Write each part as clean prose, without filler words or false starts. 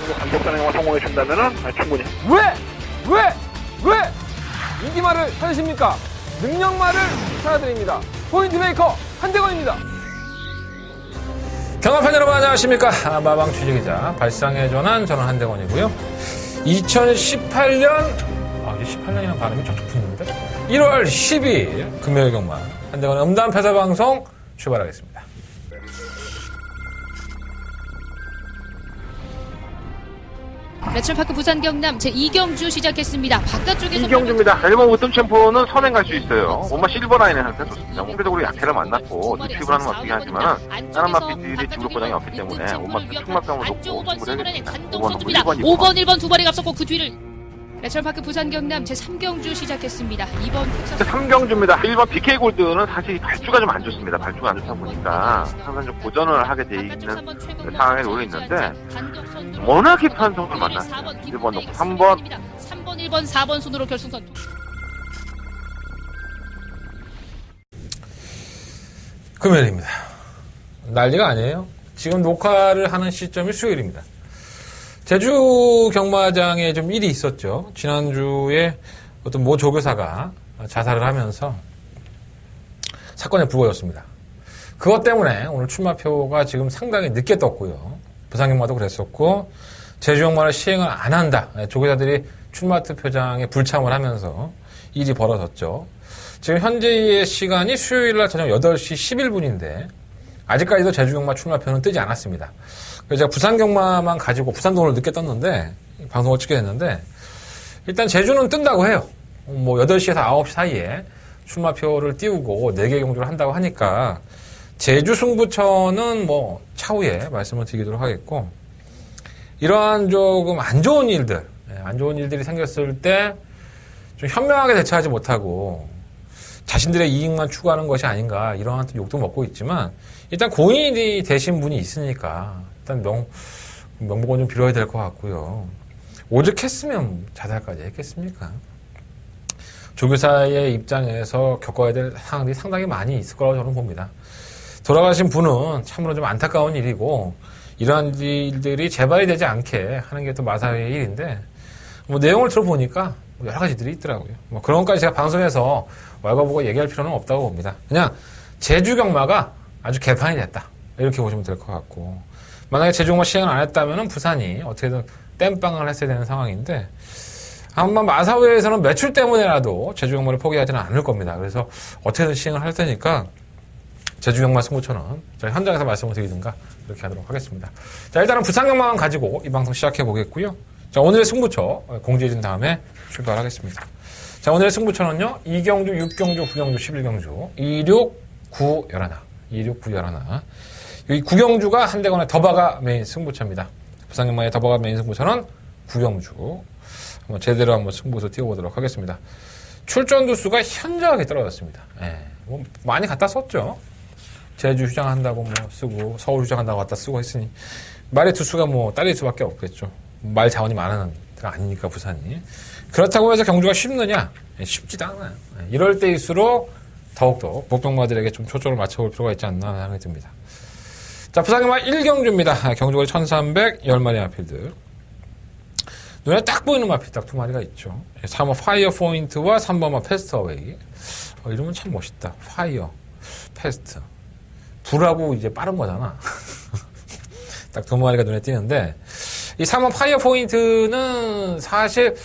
정도 간격 단행만 성공해 준다면은 충분히. 왜 인기말을 찾으십니까? 능력말을 찾아드립니다. 포인트 메이커 한대건입니다. 경합fan 여러분 안녕하십니까? 마방 취재기자 발상의 전환 저는 한대건이고요. 2018년 이제 18년이라는 발음이 척척 붙는데 1월 12일 금요일 경마 한대건의 음담 패사 방송 출발하겠습니다. 매출파크 부산 경남 제2경주 시작했습니다. 바깥쪽에서 이경주입니다. 앨범 우승 챔프는 선행 갈 수 있어요. 엄마 실버 라인에 상태 좋습니다. 상대적으로 약해를 만났고 투입을 하는 건 어떻게 하지만 다른 마피들이 진급 보장이 없기 때문에 엄마 충막병을 놓고 승부를 해야겠습니다. 5번 1번 두 발이 앞섰고 그 뒤를 매출파크 부산 경남 제3경주 시작했습니다. 2번 3경주입니다. 1번 BK 골드는 사실 발주가 좀 안 좋습니다. 발주가 안 좋다 보니까 항상 좀 고전을 하게 돼 있는 상황에 놓여 있는데 워낙에 편성을 만났어요. 1번 놓고 3번 1번 4번 순으로 결승선. 금요일입니다. 난리가 아니에요. 지금 녹화를 하는 시점이 수요일입니다. 제주 경마장에 좀 일이 있었죠. 지난주에 어떤 모 조교사가 자살을 하면서 사건에 불거졌습니다. 그것 때문에 오늘 출마표가 지금 상당히 늦게 떴고요. 부산 경마도 그랬었고 제주 경마를 시행을 안 한다. 조교사들이 출마 투표장에 불참을 하면서 일이 벌어졌죠. 지금 현재의 시간이 수요일날 저녁 8시 11분인데 아직까지도 제주 경마 출마표는 뜨지 않았습니다. 그래서 제가 부산 경마만 가지고 부산 돈을 늦게 떴는데 방송을 찍게 됐는데 일단 제주는 뜬다고 해요. 뭐 8시에서 9시 사이에 출마표를 띄우고 4개 경주를 한다고 하니까 제주 승부처는 뭐 차후에 말씀을 드리도록 하겠고 이러한 조금 안 좋은 일들이 생겼을 때 좀 현명하게 대처하지 못하고 자신들의 이익만 추구하는 것이 아닌가 이런 욕도 먹고 있지만 일단 공인이 되신 분이 있으니까 일단 명복은 좀 빌어야 될 것 같고요. 오죽했으면 자살까지 했겠습니까? 조교사의 입장에서 겪어야 될 상황들이 상당히 많이 있을 거라고 저는 봅니다. 돌아가신 분은 참으로 좀 안타까운 일이고 이러한 일들이 재발이 되지 않게 하는 게 또 마사회의 일인데 뭐 내용을 들어보니까 여러 가지들이 있더라고요. 뭐 그런 것까지 제가 방송에서 왈가보고 얘기할 필요는 없다고 봅니다. 그냥 제주 경마가 아주 개판이 됐다. 이렇게 보시면 될 것 같고 만약에 제주 경마 시행을 안 했다면 부산이 어떻게든 땜빵을 했어야 되는 상황인데 아마 마사회에서는 매출 때문에라도 제주 경마를 포기하지는 않을 겁니다. 그래서 어떻게든 시행을 할 테니까 제주 경마 승부처는 저희 현장에서 말씀을 드리든가 이렇게 하도록 하겠습니다. 자, 일단은 부산 경마만 가지고 이 방송 시작해 보겠고요. 자, 오늘의 승부처 공지해 준 다음에 출발하겠습니다. 자, 오늘의 승부처는요. 2경주, 6경주, 9경주, 11경주, 26, 9, 11. 26, 9, 11. 이 9경주가 한대건의 더바가 메인 승부처입니다. 부산 경마의 더바가 메인 승부처는 9경주. 한번 제대로 한번 승부에서 띄워보도록 하겠습니다. 출전 두수가 현저하게 떨어졌습니다. 뭐 많이 갖다 썼죠. 제주 휴장한다고 뭐 쓰고 서울 휴장한다고 갖다 쓰고 했으니 말의 두수가 뭐 딸릴 수밖에 없겠죠. 말 자원이 많은 데가 아니니까 부산이. 그렇다고 해서 경주가 쉽느냐? 쉽지도 않아요. 이럴 때일수록 더욱더 복병마들에게 좀 초점을 맞춰볼 필요가 있지 않나 하는 생각이 듭니다. 자, 부산 경마 1경주입니다. 경주거리 1300 10마리 마필들. 눈에 딱 보이는 마필 딱 2마리가 있죠. 3번 파이어 포인트와 3번만 패스트 어웨이. 이름은 참 멋있다. 파이어, 패스트. 불하고 이제 빠른 거잖아. 딱 2마리가 눈에 띄는데 이 3번 파이어 포인트는 사실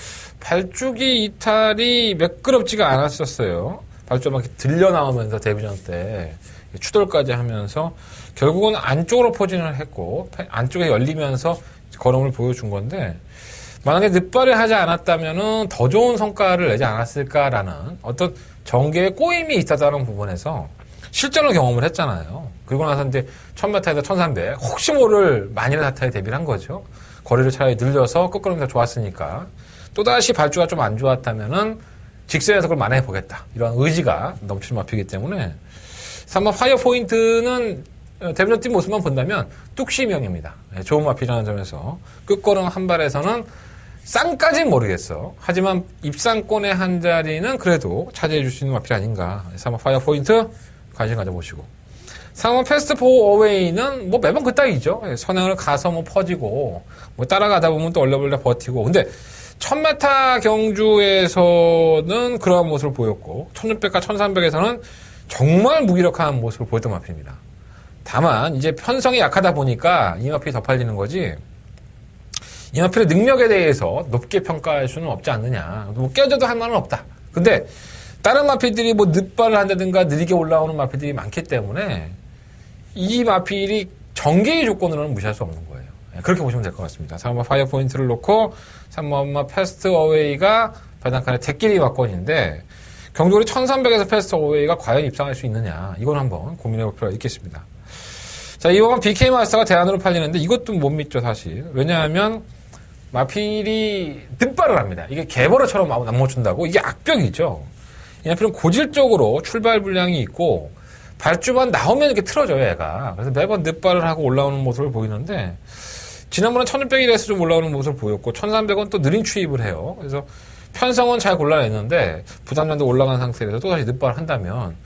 발주기 이탈이 매끄럽지가 않았었어요. 발주가 막 들려 나오면서 데뷔전 때 추돌까지 하면서 결국은 안쪽으로 포진을 했고 안쪽에 열리면서 걸음을 보여준 건데 만약에 늦발을 하지 않았다면은 더 좋은 성과를 내지 않았을까라는 어떤 전개의 꼬임이 있었다는 부분에서 실전을 경험을 했잖아요. 그리고 나서 이제 1000m에서 1300 혹시 모를 만일의 사타에 대비를 한 거죠. 거리를 차라리 늘려서 끝걸음이 더 좋았으니까 또다시 발주가 좀 안 좋았다면은 직선에서 그걸 만회해 보겠다. 이런 의지가 넘치는 마피이기 때문에 3번 파이어 포인트는 데뷔전 뛴 모습만 본다면 뚝심형입니다. 좋은 마피라는 점에서 끝걸음 한 발에서는 쌍까지는 모르겠어. 하지만 입상권의 한 자리는 그래도 차지해 줄 수 있는 마필 아닌가. 3번 파이어 포인트 관심 가져보시고 3번 패스트 포 어웨이는 뭐 매번 그따위죠. 선행을 가서 뭐 퍼지고, 뭐 따라가다 보면 또 얼레벌레 버티고. 근데 1000m 경주에서는 그러한 모습을 보였고, 1600과 1300에서는 정말 무기력한 모습을 보였던 마필입니다. 다만, 이제 편성이 약하다 보니까 이 마필이 더 팔리는 거지, 이 마필의 능력에 대해서 높게 평가할 수는 없지 않느냐. 뭐 깨져도 할 만은 없다. 근데 다른 마필들이 뭐 늪발을 한다든가 느리게 올라오는 마필들이 많기 때문에 이 마필이 전개의 조건으로는 무시할 수 없는 거예요. 그렇게 보시면 될 것 같습니다. 3번 파이어 포인트를 놓고 3번 패스트 어웨이가 배당칸의 대끼리 막건인데 경주거리 1300에서 패스트 어웨이가 과연 입상할 수 있느냐. 이건 한번 고민해 볼 필요가 있겠습니다. 자, 이번 BK 마스터가 대안으로 팔리는데 이것도 못 믿죠, 사실. 왜냐하면 마필이 득발을 합니다. 이게 개버러처럼 안 멈춘다고? 이게 악벽이죠. 이 마필은 고질적으로 출발 불량이 있고 발주만 나오면 이렇게 틀어져요, 얘가. 그래서 매번 늑발을 하고 올라오는 모습을 보이는데 지난번에 1600일에서 좀 올라오는 모습을 보였고 1300은 또 느린 추입을 해요. 그래서 편성은 잘 골라냈는데 부담량도 올라간 상태에서 또다시 늑발을 한다면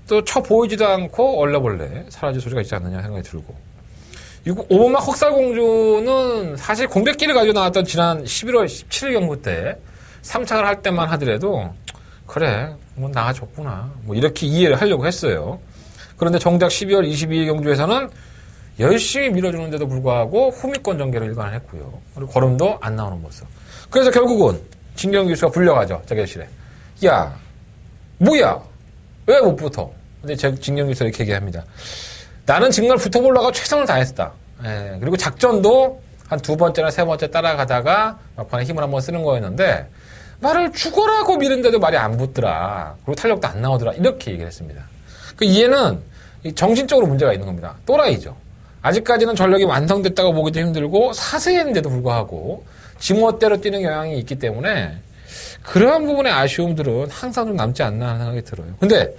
또 쳐 보이지도 않고 얼레벌레 사라질 소리가 있지 않느냐 생각이 들고, 이거 5번마 흑살공주는 사실 공백기를 가지고 나왔던 지난 11월 17일 경구 때 3착을 할 때만 하더라도 그래 뭐 나아졌구나 뭐 이렇게 이해를 하려고 했어요. 그런데 정작 12월 22일 경주에서는 열심히 밀어주는데도 불구하고 후미권 전개를 일관을 했고요. 그리고 걸음도 안 나오는 모습. 그래서 결국은 진경 기수가 불려가죠. 자기실에. 야 뭐야 왜 못 붙어? 근데 진경 기수가 이렇게 얘기합니다. 나는 정말 붙어보려고 최선을 다했다. 예, 그리고 작전도 한 2번째나 3번째 따라가다가 막판에 힘을 한번 쓰는 거였는데 말을 죽어라고 미는데도 말이 안 붙더라. 그리고 탄력도 안 나오더라. 이렇게 얘기를 했습니다. 그 이해는 정신적으로 문제가 있는 겁니다. 또라이죠. 아직까지는 전력이 완성됐다고 보기도 힘들고 사세인데도 불구하고 지멋대로 뛰는 경향이 있기 때문에 그러한 부분의 아쉬움들은 항상 좀 남지 않나 하는 생각이 들어요. 근데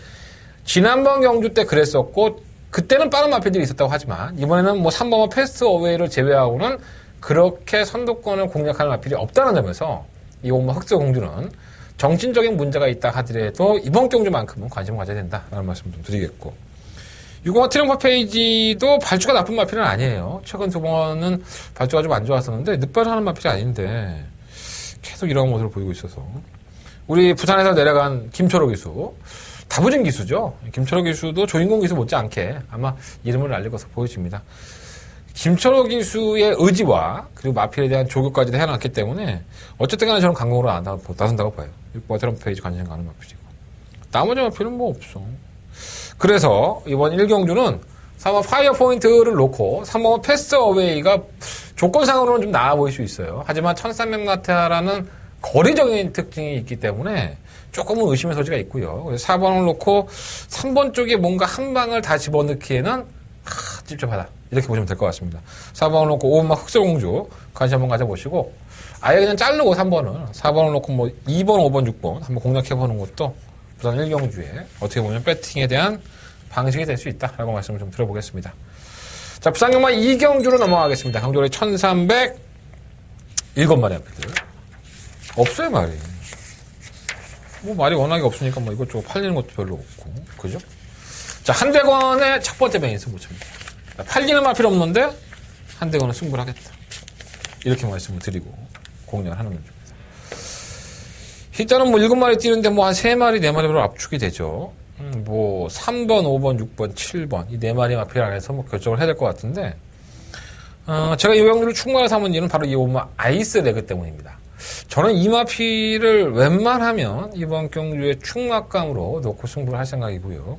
지난번 경주 때 그랬었고 그때는 빠른 마필들이 있었다고 하지만 이번에는 뭐 3번과 패스트 어웨이를 제외하고는 그렇게 선두권을 공략하는 마필이 없다는 점에서 이 오마 흑서공주는 정신적인 문제가 있다 하더라도 이번 경주만큼은 관심을 가져야 된다라는 말씀 좀 드리겠고, 6번과 트리ум프 페이지도 발주가 나쁜 마필은 아니에요. 최근 2번은 발주가 좀 안 좋았었는데 늑발을 하는 마필이 아닌데 계속 이런 모습을 보이고 있어서 우리 부산에서 내려간 김철호 기수, 다부진 기수죠. 김철호 기수도 조인공 기수 못지않게 아마 이름을 날릴 것으로 보여집니다. 김철호 기수의 의지와 그리고 마필에 대한 조교까지도 해놨기 때문에 어쨌든 간에 저는 강공으로 나선다고 봐요. 6번 트럼프 페이지 관심 가는 마필이고 나머지 마필은 뭐 없어. 그래서 이번 1경주는 3번 파이어 포인트를 놓고 3번 패스트 어웨이가 조건상으로는 좀 나아 보일 수 있어요. 하지만 1300마타라는 거리적인 특징이 있기 때문에 조금은 의심의 소지가 있고요. 그래서 4번을 놓고 3번 쪽에 뭔가 한 방을 다 집어넣기에는 찝찝하다. 이렇게 보시면 될 것 같습니다. 4번을 놓고 5번만 흑설공주 관심 한번 가져보시고 아예 그냥 자르고 3번을 4번을 놓고 뭐 2번, 5번, 6번 한번 공략해보는 것도 부산 1경주에 어떻게 보면 배팅에 대한 방식이 될 수 있다라고 말씀을 좀 드려보겠습니다. 자, 부산 경마 2경주로 넘어가겠습니다. 경주거리 1300 7마리 앞에들 없어요 말이. 뭐 말이 워낙에 없으니까 뭐 이것저것 팔리는 것도 별로 없고 그죠? 자, 한대건의 첫 번째 메인 승부처입니다. 팔리는 마필 없는데 한대건은 승부를 하겠다. 이렇게 말씀을 드리고 공략을 하는 겁니다. 일단은 뭐 7마리 뛰는데 뭐 한 3마리, 4마리로 압축이 되죠. 뭐 3번, 5번, 6번, 7번 이 4마리 마필 안에서 뭐 결정을 해야 될 것 같은데 제가 이 경주를 충만을 삼은 이유는 바로 이 오마 아이스 레그 때문입니다. 저는 이 마필을 웬만하면 이번 경주에 충막감으로 놓고 승부를 할 생각이고요.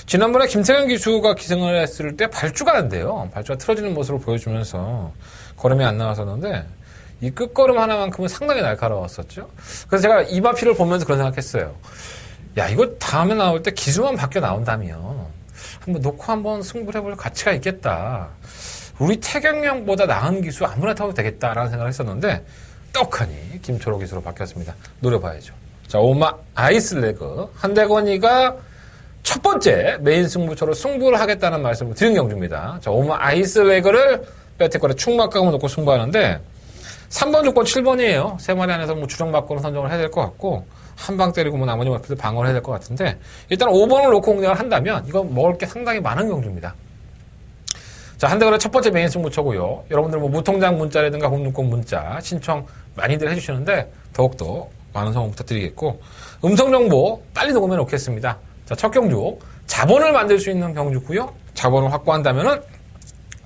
지난번에 김태경 기수가 기승을 했을 때 발주가 안 돼요. 발주가 틀어지는 모습을 보여주면서 걸음이 안 나왔었는데 이 끝걸음 하나만큼은 상당히 날카로웠었죠. 그래서 제가 이 마필을 보면서 그런 생각했어요. 야, 이거 다음에 나올 때 기수만 바뀌어 나온다면 한번 놓고 한번 승부를 해볼 가치가 있겠다. 우리 태경형보다 나은 기수 아무나 타도 되겠다라는 생각을 했었는데 떡하니 김초록 기수로 바뀌었습니다. 노려봐야죠. 자, 오마 아이스레그 한대건이가 첫 번째 메인 승부처로 승부를 하겠다는 말씀을 드린 경주입니다. 자, 오마 아이스레그를 배팅권에 충막감을 놓고 승부하는데 3번, 6번, 7번이에요. 3마리 안에서 뭐 주정받고는 선정을 해야 될 것 같고 한 방 때리고 뭐 나머지 마필들 방어를 해야 될 것 같은데 일단 5번을 놓고 공략을 한다면 이거 먹을 게 상당히 많은 경주입니다. 자, 한대걸의 첫 번째 메인 승부처고요. 여러분들 뭐 무통장 문자라든가 060 문자 신청 많이들 해주시는데 더욱더 많은 성원 부탁드리겠고 음성정보 빨리 녹음해 놓겠습니다. 자, 첫 경주 자본을 만들 수 있는 경주고요. 자본을 확보한다면은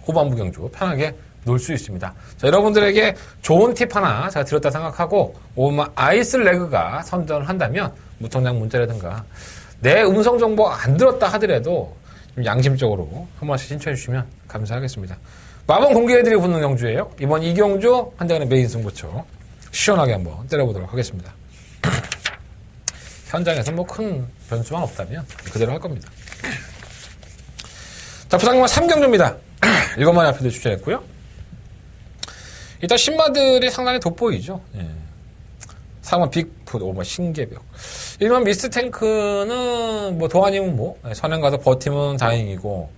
후반부 경주 편하게 놀 수 있습니다. 자, 여러분들에게 좋은 팁 하나 제가 드렸다 생각하고 아이슬레그가 선전을 한다면 무통장 문자라든가 내 음성정보 안 들었다 하더라도 좀 양심적으로 한 번씩 신청해 주시면 감사하겠습니다. 마법 공개해드리고 붙는 경주예요. 이번 이 경주 한대간의 메인 승부처 시원하게 한번 때려보도록 하겠습니다. 현장에서 뭐 큰 변수만 없다면 그대로 할 겁니다. 자, 부상님은 3경주입니다. 7마리 앞에도 추천했고요. 일단 신마들이 상당히 돋보이죠. 예. 4번 빅풋, 5번 신개벽. 1번 미스트 탱크는 뭐 도안이면 뭐 선행 가서 버티면 다행이고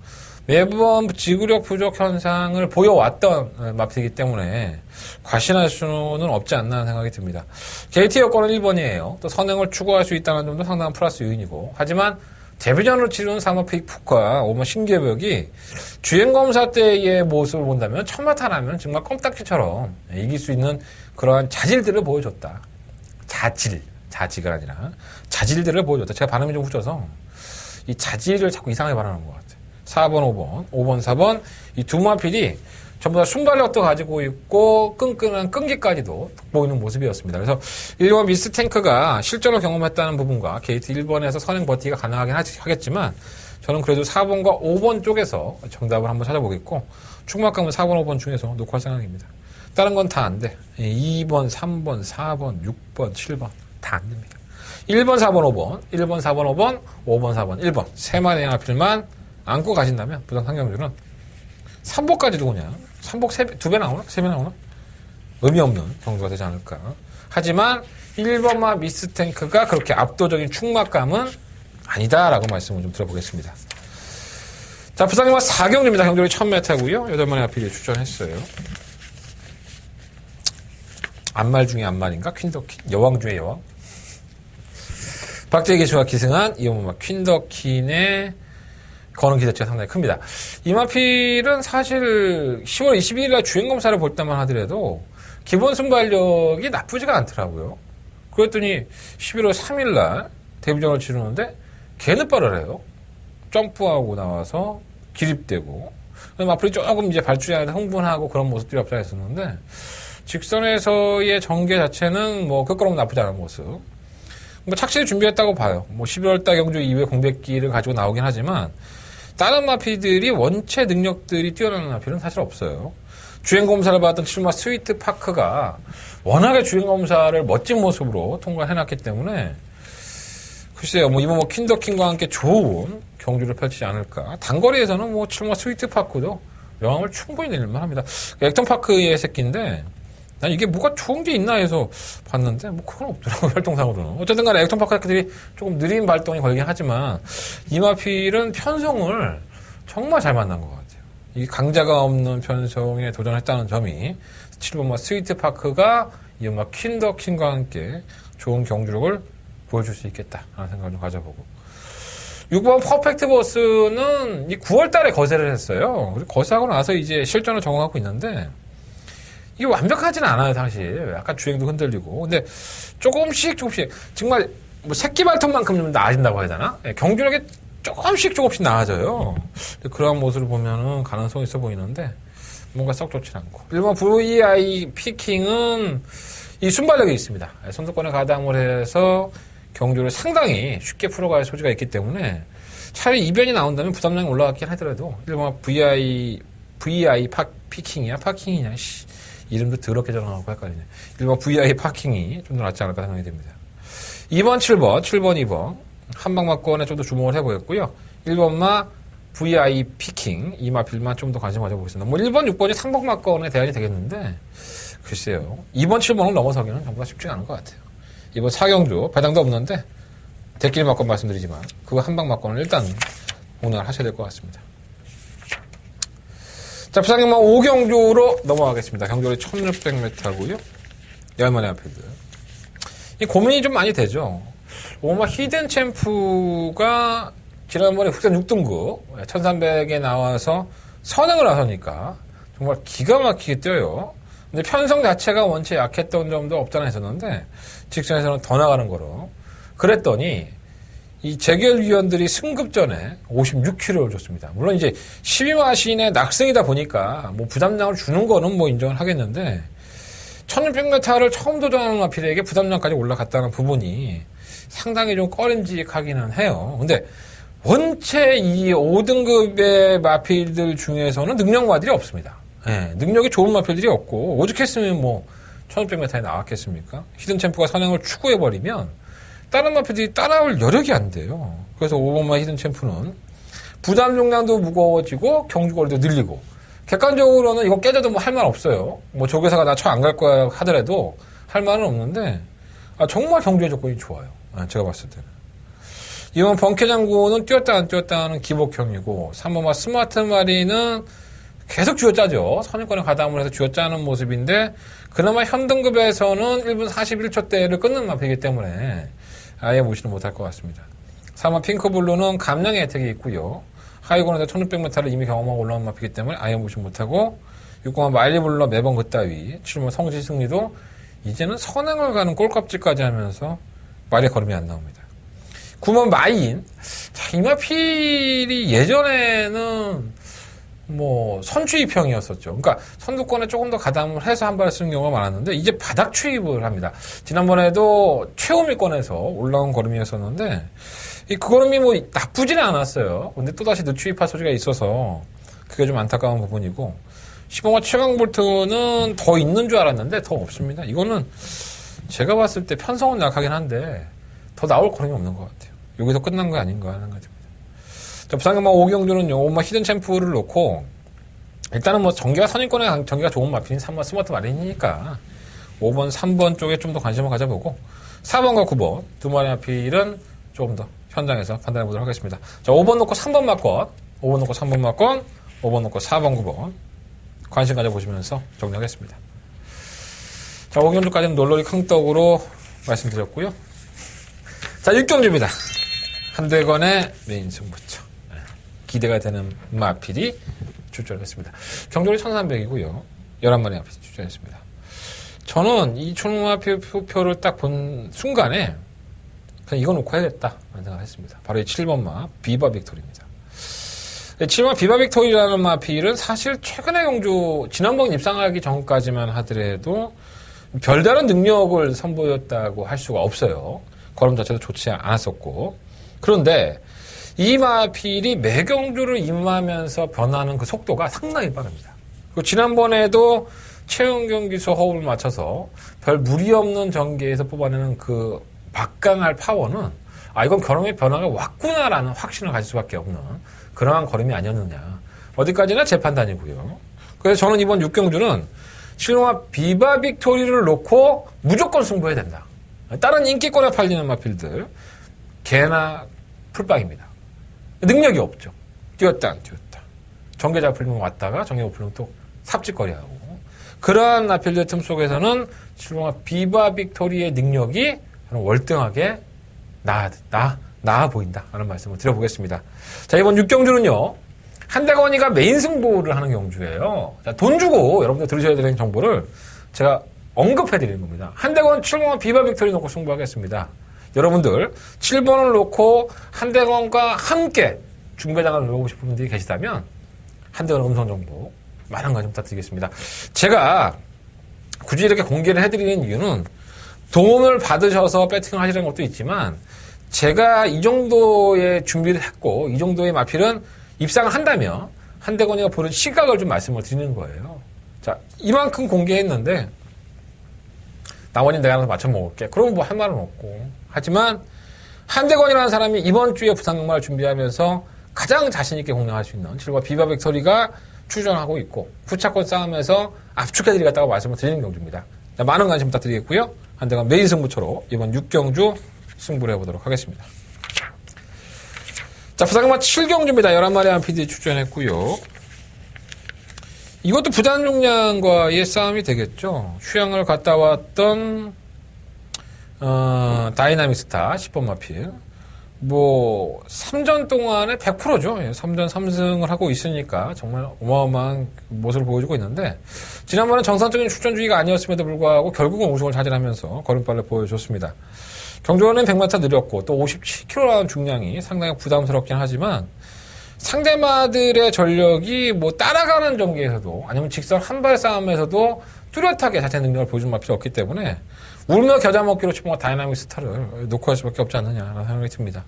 매번 지구력 부족 현상을 보여왔던 마피이기 때문에 과신할 수는 없지 않나 하는 생각이 듭니다. 게이트 여건은 1번이에요. 또 선행을 추구할 수 있다는 점도 상당한 플러스 요인이고 하지만 데뷔전으로 치르는 3번 픽풋과 5번 신개벽이 주행검사 때의 모습을 본다면 천마탄하면 정말 껌딱지처럼 이길 수 있는 그러한 자질들을 보여줬다. 자지가 아니라 자질들을 보여줬다. 제가 발음이 좀 붙여서 이 자질을 자꾸 이상하게 발음하는 것 같아요. 4번, 5번, 4번 이 두 마필이 전부 다 순발력도 가지고 있고 끈끈한 끈기까지도 돋보이는 모습이었습니다. 그래서 1번 미스 탱크가 실전을 경험했다는 부분과 게이트 1번에서 선행 버티기가 가능하긴 하겠지만 저는 그래도 4번과 5번 쪽에서 정답을 한번 찾아보겠고 충막감은 4번, 5번 중에서 놓고 할 생각입니다. 다른 건 다 안 돼. 2번, 3번, 4번, 6번, 7번 다 안 됩니다. 1번, 4번, 5번, 1번, 4번, 5번, 5번, 4번, 1번 세 마리의 하필만 안고 가신다면 부산 상경주는 3복까지도 그냥 3복 2배 나오나? 3배 나오나? 의미 없는 경주가 되지 않을까. 하지만 1번마 미스탱크가 그렇게 압도적인 충막감은 아니다라고 말씀을 좀 드려보겠습니다. 자, 부산경마 4경주입니다. 경주력이 1000m고요. 8마리 하필이 추천했어요. 안말 중에 안말인가? 퀸더킨? 여왕 중에 여왕? 박재희 기수가 기승한 이어마 퀸더킨의 거는 기대치가 상당히 큽니다. 이 마필은 사실 10월 22일 날 주행검사를 볼 때만 하더라도 기본 순발력이 나쁘지가 않더라고요. 그랬더니 11월 3일 날 데뷔전을 치르는데 개늦발을 해요. 점프하고 나와서 기립대고 마필이 조금 이제 발주자한테 흥분하고 그런 모습들이 없잖았었는데 직선에서의 전개 자체는 뭐 끝걸음 나쁘지 않은 모습. 뭐 착실히 준비했다고 봐요. 뭐 11월 달 경주 이후에 공백기를 가지고 나오긴 하지만 다른 마필들이 원체 능력들이 뛰어나는 마필은 사실 없어요. 주행검사를 받았던 7마 스위트 파크가 워낙에 주행검사를 멋진 모습으로 통과해놨기 때문에 글쎄요, 뭐 이번 뭐 퀸더킹과 함께 좋은 경주를 펼치지 않을까. 단거리에서는 뭐 7마 스위트 파크도 명함을 충분히 내릴만 합니다. 액턴 파크의 새끼인데 난 이게 뭐가 좋은 게 있나 해서 봤는데 뭐 그건 없더라고요. 활동상으로는. 어쨌든 간에 액턴 파크들이 조금 느린 발동이 걸리긴 하지만 이마필은 편성을 정말 잘 만난 것 같아요. 이 강자가 없는 편성에 도전했다는 점이 7번마 스위트 파크가 이 음악 퀸더킹과 함께 좋은 경주력을 보여줄 수 있겠다라는 생각을 좀 가져보고 6번 퍼펙트 버스는 이 9월 달에 거세를 했어요. 그리고 거세하고 나서 이제 실전을 적응하고 있는데 이게 완벽하지는 않아요, 사실. 약간 주행도 흔들리고. 근데 조금씩 정말 뭐 새끼 발톱만큼 좀 나아진다고 해야 되나? 경주력이 조금씩 나아져요. 그런 모습을 보면은 가능성이 있어 보이는데 뭔가 썩 좋진 않고. 1번 VI 피킹은 이 순발력이 있습니다. 선두권에 가담을 해서 경주를 상당히 쉽게 풀어갈 소지가 있기 때문에 차라리 이변이 나온다면 부담량이 올라갔긴 하더라도 1번 VI 피킹이야? 파킹이냐? 이름도 더럽게 정하고 헷갈리네. 1번 VI 파킹이 좀 더 낫지 않을까 생각이 됩니다. 2번 7번 2번 한방막권에 좀 더 주목을 해보겠고요. 1번마 VI 피킹 이 마필만 좀 더 관심 가져보겠습니다. 뭐 1번 6번이 상복막권에 대안이 되겠는데 글쎄요. 2번 7번을 넘어서기는 정말 쉽지 않은 것 같아요. 이번 4경주 배당도 없는데 대길 막권 말씀드리지만 그거 한방막권을 일단 공략을 하셔야 될 것 같습니다. 자, 부산경마 5경주로 넘어가겠습니다. 경주력이 1600m고요. 10마리 앞필드. 이 고민이 좀 많이 되죠. 오마 히든 챔프가 지난번에 국산 6등급 1300에 나와서 선행을 나서니까 정말 기가 막히게 뛰어요. 근데 편성 자체가 원체 약했던 점도 없잖아 했었는데 직전에서는 더 나가는 거로 그랬더니 이 재결위원들이 승급 전에 56kg를 줬습니다. 물론 이제 12마신의 낙승이다 보니까 뭐 부담량을 주는 거는 뭐 인정을 하겠는데 1600m를 처음 도전하는 마필에게 부담량까지 올라갔다는 부분이 상당히 좀 꺼림직하기는 해요. 근데 원체 이 5등급의 마필들 중에서는 능력마들이 없습니다. 예, 능력이 좋은 마필들이 없고 오죽했으면 뭐 1600m에 나왔겠습니까? 히든 챔프가 선행을 추구해버리면 다른 마필들이 따라올 여력이 안 돼요. 그래서 5번마 히든 챔프는 부담 용량도 무거워지고 경주거리도 늘리고 객관적으로는 이거 깨져도 뭐 할 말 없어요. 뭐 조교사가 나 쳐 안 갈 거야 하더라도 할 말은 없는데 정말 경주의 조건이 좋아요. 제가 봤을 때는. 이번 번케 장군은 뛰었다 안 뛰었다 하는 기복형이고 3번마 스마트 마리는 계속 쥐어짜죠. 선행권에 가담을 해서 쥐어짜는 모습인데 그나마 현등급에서는 1분 41초대를 끊는 마필이기 때문에 아예 무시는 못할 것 같습니다. 3번 핑크블루는 감량의 혜택이 있고요. 하이건에서 1600m를 이미 경험하고 올라온 마필이기 때문에 아예 무시 못하고 6번 마일리블러 매번 그따위 7번 성지 승리도 이제는 선행을 가는 꼴값지까지 하면서 말의 걸음이 안 나옵니다. 9번 마인. 자, 이 마필이 예전에는 뭐 선추입형이었었죠. 그러니까 선두권에 조금 더 가담을 해서 한 발을 쓰는 경우가 많았는데 이제 바닥 추입을 합니다. 지난번에도 최후미권에서 올라온 걸음이었었는데 그 걸음이 뭐 나쁘지는 않았어요. 근데 또다시 늦추입할 소지가 있어서 그게 좀 안타까운 부분이고 15번 최강볼트는 더 있는 줄 알았는데 더 없습니다. 이거는 제가 봤을 때 편성은 약하긴 한데 더 나올 걸음이 없는 것 같아요. 여기서 끝난 거 아닌가 하는 생각입니다. 자, 부산경마 오경주는요, 5번 히든 챔프를 놓고, 일단은 뭐 전기가 선임권에 전기가 좋은 마필인 3번 스마트 마린이니까, 5번, 3번 쪽에 좀 더 관심을 가져보고, 4번과 9번, 두 마리 마필은 조금 더 현장에서 판단해 보도록 하겠습니다. 자, 5번 놓고 3번 맞건, 5번 놓고 3번 맞건, 5번 놓고 4번, 9번, 관심 가져보시면서 정리하겠습니다. 자, 오경주까지는 놀러리 캉떡으로 말씀드렸고요. 자, 6경주입니다. 한대건의 메인 승부처. 기대가 되는 마필이 출전했습니다. 경주리 1300이고요. 11마리 마필이 출전했습니다. 저는 이 초마필 표를 딱 본 순간에 그냥 이거 놓고 해야겠다 라는 생각을 했습니다. 바로 이 7번마 비바 빅토리입니다. 7번마 비바 빅토리라는 마필은 사실 최근의 경주 지난번 입상하기 전까지만 하더라도 별다른 능력을 선보였다고 할 수가 없어요. 걸음 자체도 좋지 않았었고 그런데 이 마필이 매경주를 임하면서 변하는 그 속도가 상당히 빠릅니다. 그리고 지난번에도 최은경 기수 호흡을 맞춰서 별 무리 없는 전개에서 뽑아내는 그 막강할 파워는 이건 걸음의 변화가 왔구나라는 확신을 가질 수밖에 없는 그러한 걸음이 아니었느냐. 어디까지나 제 판단이고요. 그래서 저는 이번 6경주는 실용화 비바 빅토리를 놓고 무조건 승부해야 된다. 다른 인기권에 팔리는 마필들 개나 풀빵입니다. 능력이 없죠. 뛰었다 안 뛰었다. 전개자 풀리면 왔다가 전개가 풀리면 또 삽질거리하고 그러한 마필들 틈 속에서는 실용화 비바 빅토리의 능력이 월등하게 나아 보인다 라는 말씀을 드려보겠습니다. 자, 이번 6경주는요 한대건이가 메인 승부를 하는 경주예요. 자, 돈 주고 여러분들 들으셔야 되는 정보를 제가 언급해드리는 겁니다. 한대건 7번 비바 빅토리 놓고 승부하겠습니다. 여러분들 7번을 놓고 한대건과 함께 중배당을 놓고 싶은 분들이 계시다면 한대건 음성 정보 많은 관심 부탁드리겠습니다. 제가 굳이 이렇게 공개를 해드리는 이유는 도움을 받으셔서 배팅을 하시는 것도 있지만 제가 이 정도의 준비를 했고 이 정도의 마필은 입상을 한다면 한대건이가 보는 시각을 좀 말씀을 드리는 거예요. 자, 이만큼 공개했는데 나머지는 내가 알아서 맞춰 먹을게. 그러면 뭐 할 말은 없고. 하지만 한대건이라는 사람이 이번 주에 부산경마를 준비하면서 가장 자신있게 공략할 수 있는 7번 비바 빅토리가 출전하고 있고 후차권 싸움에서 압축해드리겠다고 말씀을 드리는 경주입니다. 자, 많은 관심 부탁드리겠고요. 한대건 메인 승부처로 이번 6경주 승부를 해보도록 하겠습니다. 자, 부산경마 7경주입니다. 11마리 한피디 출전했고요. 이것도 부산중량과의 싸움이 되겠죠. 휴양을 갔다 왔던 다이나믹 스타 10번 마필. 뭐 3전 동안에 100%죠. 3전 3승을 하고 있으니까 정말 어마어마한 모습을 보여주고 있는데 지난번에 정상적인 출전주의가 아니었음에도 불구하고 결국은 우승을 차지하면서 걸음발을 보여줬습니다. 경주는 100m 느렸고 또 57kg라는 중량이 상당히 부담스럽긴 하지만 상대마들의 전력이 뭐 따라가는 전개에서도 아니면 직선 한발 싸움에서도 뚜렷하게 자체 능력을 보여준 마필이 없기 때문에 울며 겨자 먹기로 치면 다이나믹 스타를 놓고 할 수밖에 없지 않느냐라는 생각이 듭니다.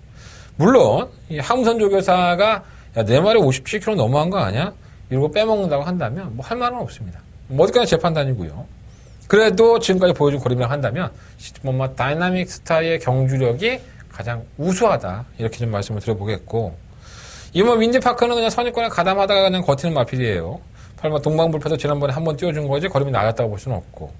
물론 이 하무선 조교사가 야, 내 말이 57kg 너무한 거 아니야? 이러고 빼먹는다고 한다면 뭐 할 말은 없습니다. 뭐 어디까지 제 판단이고요. 그래도 지금까지 보여준 거리랑 한다면 뭐 다이나믹 스타의 경주력이 가장 우수하다 이렇게 좀 말씀을 드려보겠고 이번 윈디파크는 그냥 선입권에 가담하다가 그냥 버티는 마필이에요. 8번 동방불패도 지난번에 한번 띄워준 거지 걸음이 낮았다고 볼 수는 없고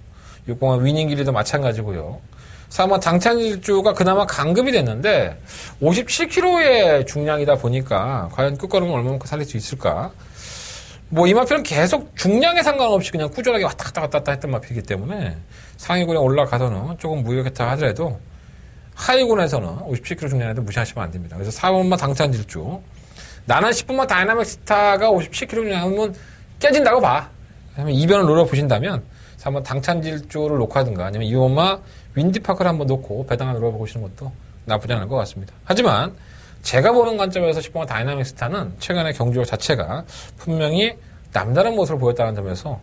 6번은 위닝길이도 마찬가지고요. 3번 당찬일주가 그나마 강급이 됐는데 57kg의 중량이다 보니까 과연 끝걸음을 얼마만큼 살릴 수 있을까? 뭐 이 마필은 계속 중량에 상관없이 그냥 꾸준하게 왔다 갔다 했던 마필이기 때문에 상위군에 올라가서는 조금 무역했다 하더라도 하위군에서는 57kg 중량에도 무시하시면 안 됩니다. 그래서 4번만 당찬일주 나는 10번만 다이나믹 스타가 57kg 중량이면 깨진다고 봐. 그러면 이변을 노려보신다면 3번 당찬질주를 놓고 하든가 아니면 2번만 윈디파크를 한번 놓고 배당을 노려보시는 것도 나쁘지 않을 것 같습니다. 하지만 제가 보는 관점에서 10번 다이나믹 스타는 최근의 경주력 자체가 분명히 남다른 모습을 보였다는 점에서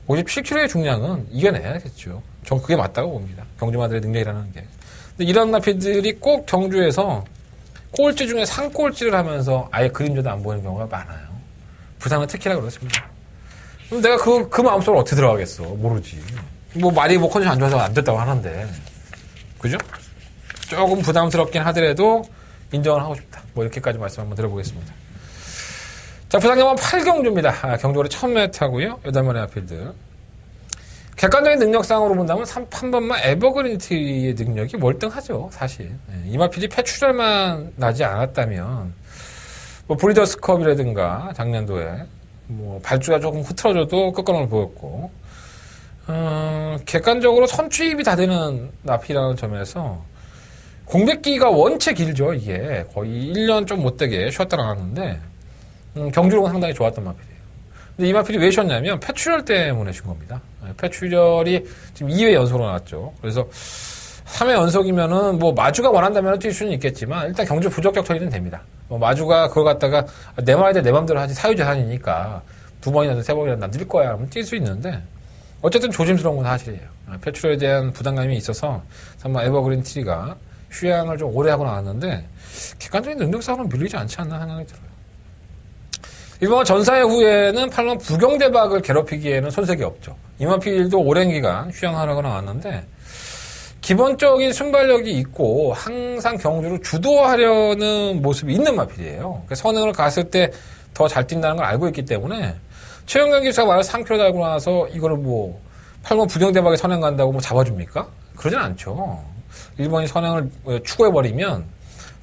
57kg의 중량은 이겨내야겠죠. 전 그게 맞다고 봅니다. 경주마들의 능력이라는 게. 근데 이런 마필들이 꼭 경주에서 꼴찌 중에 상꼴찌를 하면서 아예 그림자도 안 보이는 경우가 많아요. 부산은 특히나 그렇습니다. 그럼 내가 그 마음속으로 어떻게 들어가겠어? 모르지. 뭐 말이 뭐 컨디션 안 좋아서 안 됐다고 하는데. 그죠? 조금 부담스럽긴 하더라도 인정을 하고 싶다. 뭐 이렇게까지 말씀 한번 드려보겠습니다. 자, 부산경만 8경주입니다. 경주를 처음 매트하고요. 8번의 아필드. 객관적인 능력상으로 본다면 3번만 에버그린트의 능력이 월등하죠. 사실. 이 마필이 폐출혈만 나지 않았다면 뭐 브리더스컵이라든가 작년도에 뭐 발주가 조금 흐트러져도 끝걸음을 보였고 객관적으로 선취입이 다 되는 나필이라는 점에서 공백기가 원체 길죠. 이게 거의 1년 좀 못되게 쉬었다 나왔는데 경주력은 상당히 좋았던 마필이에요. 근데 이 마필이 왜 쉬었냐면 폐출혈 때문에 쉰 겁니다. 폐출혈이 지금 2회 연속으로 나왔죠. 그래서 3회 연속이면은 뭐 마주가 원한다면 뛸 수는 있겠지만 일단 경주 부적격 처리는 됩니다. 뭐 마주가 그걸 갖다가 내 말에 내 맘대로 하지 사유재산이니까 2번이나 3번이나 나 뛸 거야 하면 뛸 수 있는데 어쨌든 조심스러운 건 사실이에요. 폐출혈에 대한 부담감이 있어서 3번 에버그린 트리가 휴양을 좀 오래 하고 나왔는데 객관적인 능력상으로는 밀리지 않지 않나 생각이 들어요. 이번 전사회 후에는 8번 부경대박을 괴롭히기에는 손색이 없죠. 이마필도 오랜 기간 휴양하라고 나왔는데 기본적인 순발력이 있고 항상 경주를 주도하려는 모습이 있는 마필이에요. 선행을 갔을 때 더 잘 뛴다는 걸 알고 있기 때문에 최영경 기사가 말해서 3km 달고 나서 이거를 뭐 8번 부경대박에 선행 간다고 뭐 잡아줍니까? 그러진 않죠. 1번이 선행을 추구해버리면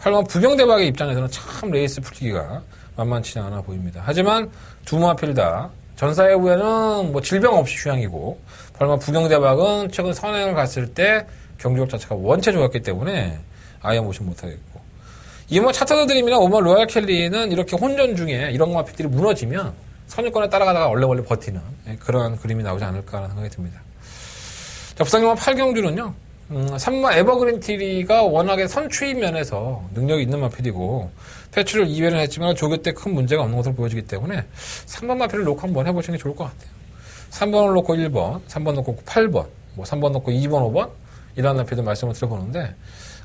8번 부경대박의 입장에서는 참 레이스 풀기가 만만치 않아 보입니다. 하지만 두 마필 다 전사회 후에는 뭐 질병 없이 휴양이고 8번 부경대박은 최근 선행을 갔을 때 경주력 자체가 원체 좋았기 때문에 아예 모신 못하겠고 2번 차터드 드림이나 5번 로얄 켈리는 이렇게 혼전 중에 이런 마필들이 무너지면 선유권에 따라가다가 얼레벌레 버티는 그런 그림이 나오지 않을까라는 생각이 듭니다. 자, 부산경만 8경주는요. 3번 에버그린 티리가 워낙에 선추입 면에서 능력이 있는 마필이고 패출을 2회는 했지만 조교 때 큰 문제가 없는 것으로 보여지기 때문에 3번 마필을 놓고 한번 해보시는 게 좋을 것 같아요. 3번을 놓고 1번, 3번 놓고 8번, 뭐 3번 놓고 2번, 5번 이런 마필도 말씀을 드려보는데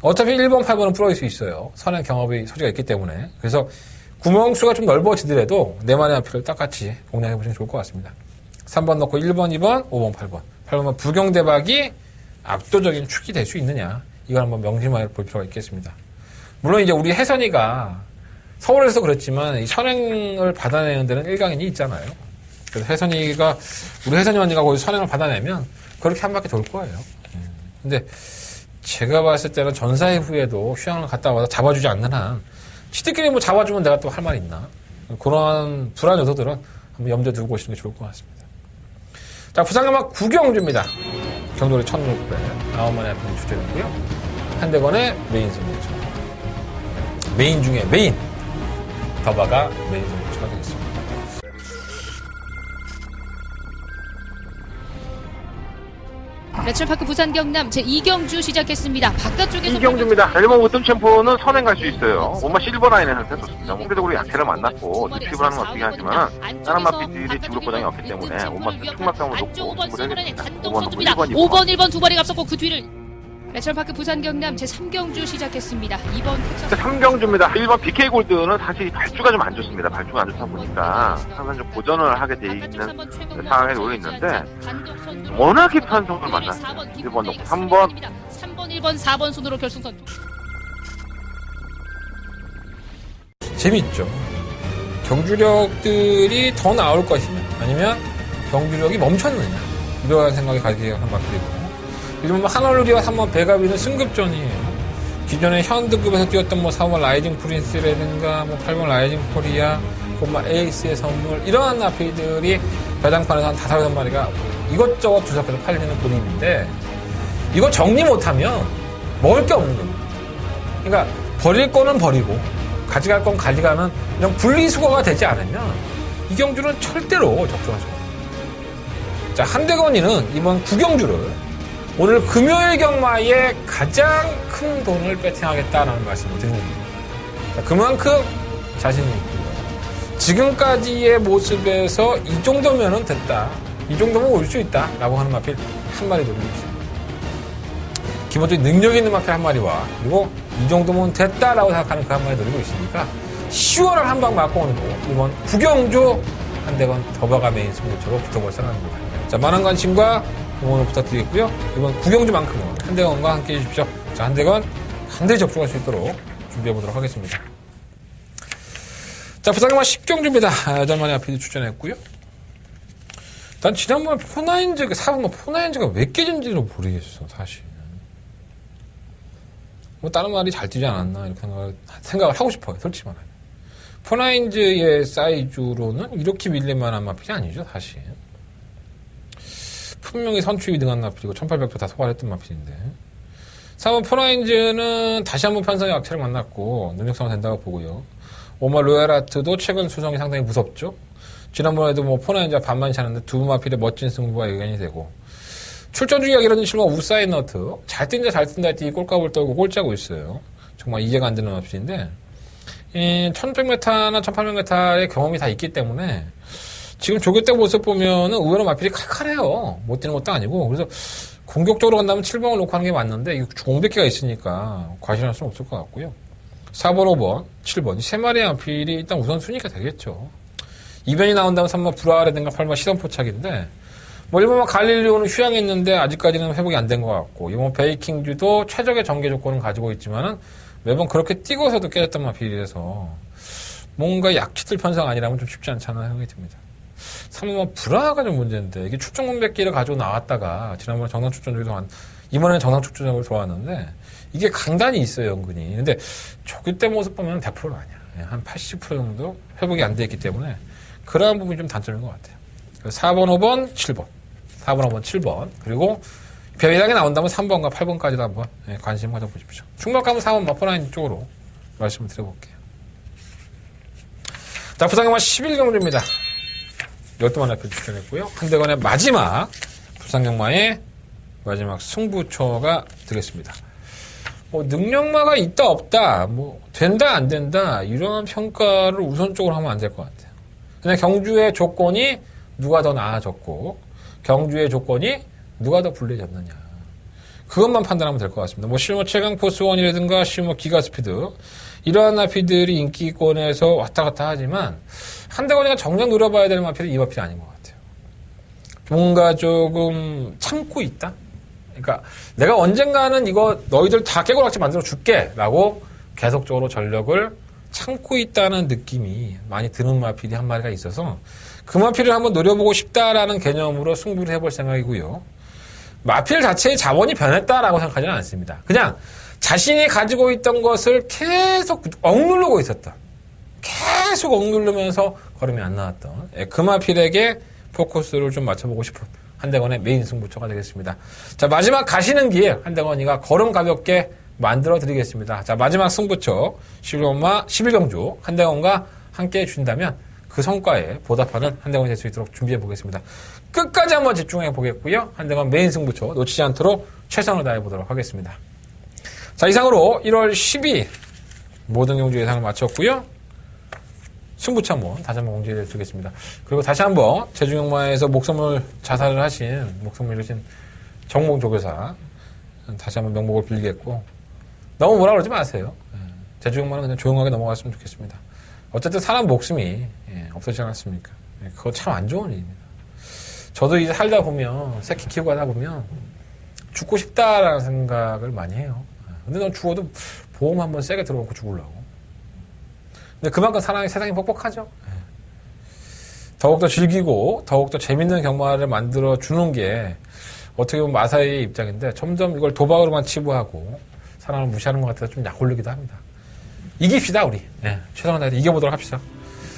어차피 1번, 8번은 풀어질 수 있어요. 선행 경험의 소지가 있기 때문에. 그래서 구멍수가 좀 넓어지더라도 네마리 마필을 딱같이 공략해보시는 게 좋을 것 같습니다. 3번 놓고 1번, 2번, 5번, 8번. 8번은 부경대박이 압도적인 축이 될 수 있느냐. 이걸 한번 명심해 볼 필요가 있겠습니다. 물론 이제 우리 혜선이가 서울에서 그랬지만 이 선행을 받아내는 데는 일강인이 있잖아요. 그래서 혜선이가 우리 혜선이 언니가 거기서 선행을 받아내면 그렇게 한 바퀴 돌 거예요. 근데 제가 봤을 때는 전사회 후에도 휴양을 갔다 와서 잡아주지 않는 한 치트끼리 뭐 잡아주면 내가 또 할 말 있나. 그런 불안 요소들은 한번 염두에 두고 보시는 게 좋을 것 같습니다. 자, 부산경마 9경주입니다. 경돌이 1600, 9만의 아피들이 출전했고요. 한대건의 메인 승부처. 메인 중에 메인! 더바가 메인 승부처가 되겠습니다. 레철파크 부산 경남 제2경주 시작했습니다. 바깥쪽에서 이경주입니다. 일본 우승 챔프는 선행 갈 수 있어요. 엄마 실버 라인에서 됐었습니다. 상대적으로 약체를 만났고 리트립을 하는 건 중요하지만 다른 마피들이 주력 보장이 없기 때문에 엄마 충막감을 놓고 승부를 해냈습니다. 5번, 5번, 1번 두 발이 앞섰고 그 뒤를 레철파크 부산 경남 제3경주 시작했습니다. 2번 3경주입니다. 1번 BK 골드는 사실 발주가 좀 안 좋습니다. 발주가 안 좋다 보니까 항상 좀 고전을 하게 돼 있는 상황에 놓여 있는데 워낙에 편성을 만났어요. 1번 놓고 3번 1번, 4번 순으로 결승선. 재밌죠. 경주력들이 더 나올 것이냐, 아니면 경주력이 멈췄느냐, 이런 생각이 가지게 한 바퀴고. 요즘 한올리와 3번 배가비는 승급전이에요. 기존에 현등급에서 뛰었던 4번 라이징 프린스라든가 8번 라이징 코리아, 에이스의 선물, 이러한 아피들이 배당판에서 한 5-6마리가 이것저것 주석해서 팔리는 그림인데, 이거 정리 못하면 먹을 게 없는 겁니다. 그러니까 버릴 거는 버리고 가져갈 건 가져가는 그냥 분리수거가 되지 않으면 이 경주는 절대로 적중하지 않아요. 자, 한대건이는 이번 9경주를 오늘 금요일 경마에 가장 큰 돈을 배팅하겠다라는 말씀을 드립니다. 자, 그만큼 자신이 있고요. 지금까지의 모습에서 이 정도면은 됐다, 이 정도면 올 수 있다 라고 하는 마필 한 마리 노리고 있습니다. 기본적인 능력 있는 마필 한 마리와 그리고 이 정도면 됐다라고 생각하는 그 한 마리 노리고 있으니까 10월을 한 방 맞고 오는 거 이번 9경주 한대건 더바가 메인 승부처로 붙어볼 생각입니다. 자, 많은 관심과 응원을 부탁드리겠고요. 이번 9경주만큼은 한대건과 함께 해주십시오. 자, 한대건 반드시 접종할 수 있도록 준비해보도록 하겠습니다. 자, 부산경마 10경주입니다. 여전만의 앞에 출전했고요. 난 지난번에 포나인즈가, 4번 포나인즈가 왜 깨진지를 모르겠어, 사실. 다른 말이 잘 뛰지 않았나, 이렇게 생각을 하고 싶어요, 솔직히 말하면. 포나인즈의 사이즈로는 이렇게 밀릴만한 마필이 아니죠, 사실. 분명히 선출이 등한 마필이고 1800도 다 소화했던 마필인데, 3번 포나인즈는 다시 한번 편성의 악체를 만났고 능력성은 된다고 보고요. 오마 로얄아트도 최근 수성이 상당히 무섭죠. 지난번에도 포나인즈가 반만 차는데 두 마필의 멋진 승부가 예견이 되고, 출전 주기가 길어진 실버 우사인너트, 잘 뛴다 잘 뛴다 했더니 꼴값을 떨고 꼴짜고 있어요. 정말 이해가 안 되는 마필인데, 1600m나 1800m의 경험이 다 있기 때문에 지금 조교 때 모습 보면은 의외로 마필이 칼칼해요. 못 뛰는 것도 아니고. 그래서 공격적으로 간다면 7번을 놓고 하는 게 맞는데, 이거 공백기가 있으니까 과신할 수는 없을 것 같고요. 4번, 5번, 7번. 이 세 마리의 마필이 일단 우선순위가 되겠죠. 이변이 나온다면 3번 불화라든가 8번 시선포착인데, 1번 갈릴리오는 휴양했는데 아직까지는 회복이 안 된 것 같고, 이번 베이킹주도 최적의 전개 조건을 가지고 있지만은 매번 그렇게 뛰고서도 깨졌던 마필이라서 뭔가 약치들 편성 아니라면 좀 쉽지 않잖아 생각이 듭니다. 3번 불화가 좀 문제인데, 이게 출전 공백기를 가지고 나왔다가 지난번에 정상 출전적으로 이번에는 정상 출전적으로 들어왔는데, 이게 강단이 있어요, 은근히. 근데 조기 때 모습 보면 100%는 아니야. 한 80% 정도 회복이 안 돼 있기 때문에 그러한 부분이 좀 단점인 것 같아요. 4번, 5번, 7번. 4번, 5번, 7번. 그리고 별이하게 나온다면 3번과 8번까지도 한번 관심 가져보십시오. 충격하면 4번 마포라인 쪽으로 말씀을 드려볼게요. 자, 부산경마 11경주입니다. 12만 앞에 출전했고요. 한대건의 마지막 부산경마의 마지막 승부처가 되겠습니다. 능력마가 있다 없다, 된다 안 된다, 이런 평가를 우선적으로 하면 안 될 것 같아요. 그냥 경주의 조건이 누가 더 나아졌고, 경주의 조건이 누가 더 불리해졌느냐, 그것만 판단하면 될 것 같습니다. 실버 최강 포스원이라든가 실버 기가스피드, 이러한 마필들이 인기권에서 왔다 갔다 하지만, 한대건이가 정작 노려봐야 되는 마필은 이 마필이 아닌 것 같아요. 뭔가 조금 참고 있다? 그러니까 내가 언젠가는 이거 너희들 다 깨고락지 만들어 줄게 라고 계속적으로 전력을 참고 있다는 느낌이 많이 드는 마필이 한 마리가 있어서, 그 마필을 한번 노려보고 싶다라는 개념으로 승부를 해볼 생각이고요. 마필 자체의 자원이 변했다라고 생각하지는 않습니다. 그냥 자신이 가지고 있던 것을 계속 억누르고 있었던, 계속 억누르면서 걸음이 안 나왔던 그 마필에게 포커스를 좀 맞춰보고 싶은 한대건의 메인 승부처가 되겠습니다. 자, 마지막 가시는 길 한대건이가 걸음 가볍게 만들어 드리겠습니다. 자, 마지막 승부처 11경주 한대건과 함께 해준다면 그 성과에 보답하는 한대건이 될 수 있도록 준비해 보겠습니다. 끝까지 한번 집중해 보겠고요. 한대건 메인 승부처 놓치지 않도록 최선을 다해 보도록 하겠습니다. 자, 이상으로 1월 12일 모든 경주 예상을 마쳤고요. 승부처 한번 다시 한번 공지해 드리겠습니다. 그리고 다시 한번 제주경마에서 목숨을 자살을 하신, 목숨을 잃으신 정몽 조교사 다시 한번 명복을 빌겠고, 너무 뭐라 그러지 마세요. 제주경마는 그냥 조용하게 넘어갔으면 좋겠습니다. 어쨌든 사람 목숨이 없어지지 않았습니까? 그거 참 안 좋은 일입니다. 저도 이제 살다 보면, 새끼 키우고 하다 보면 죽고 싶다라는 생각을 많이 해요. 근데 넌 죽어도 보험 한번 세게 들어놓고 죽으려고. 근데 그만큼 세상이 뻑뻑하죠. 더욱더 즐기고 더욱더 재밌는 경마를 만들어 주는 게 어떻게 보면 마사이의 입장인데, 점점 이걸 도박으로만 치부하고 사람을 무시하는 것 같아서 좀 약올리기도 합니다. 이깁시다, 우리. 최선을 다해서 이겨보도록 합시다.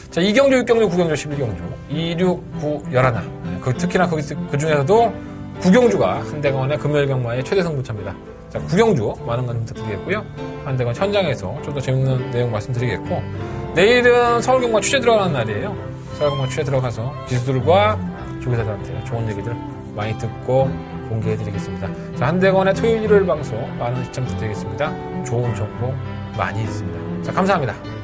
자, 2경주, 6경주, 9경주, 11경주 2, 6, 9, 11 특히나 그 중에서도 9경주가 한대건의 금요일 경마의 최대 승부처입니다. 자, 9경주 많은 관심 부탁드리겠고요. 한대건 현장에서 좀 더 재밌는 내용 말씀드리겠고, 내일은 서울경마 취재 들어가는 날이에요. 서울경마 취재 들어가서 기수들과 조교사들한테 좋은 얘기들 많이 듣고 공개해드리겠습니다. 자, 한대건의 토요일 일요일 방송 많은 시청 부탁드리겠습니다. 좋은 정보 많이 있습니다. 자, 감사합니다.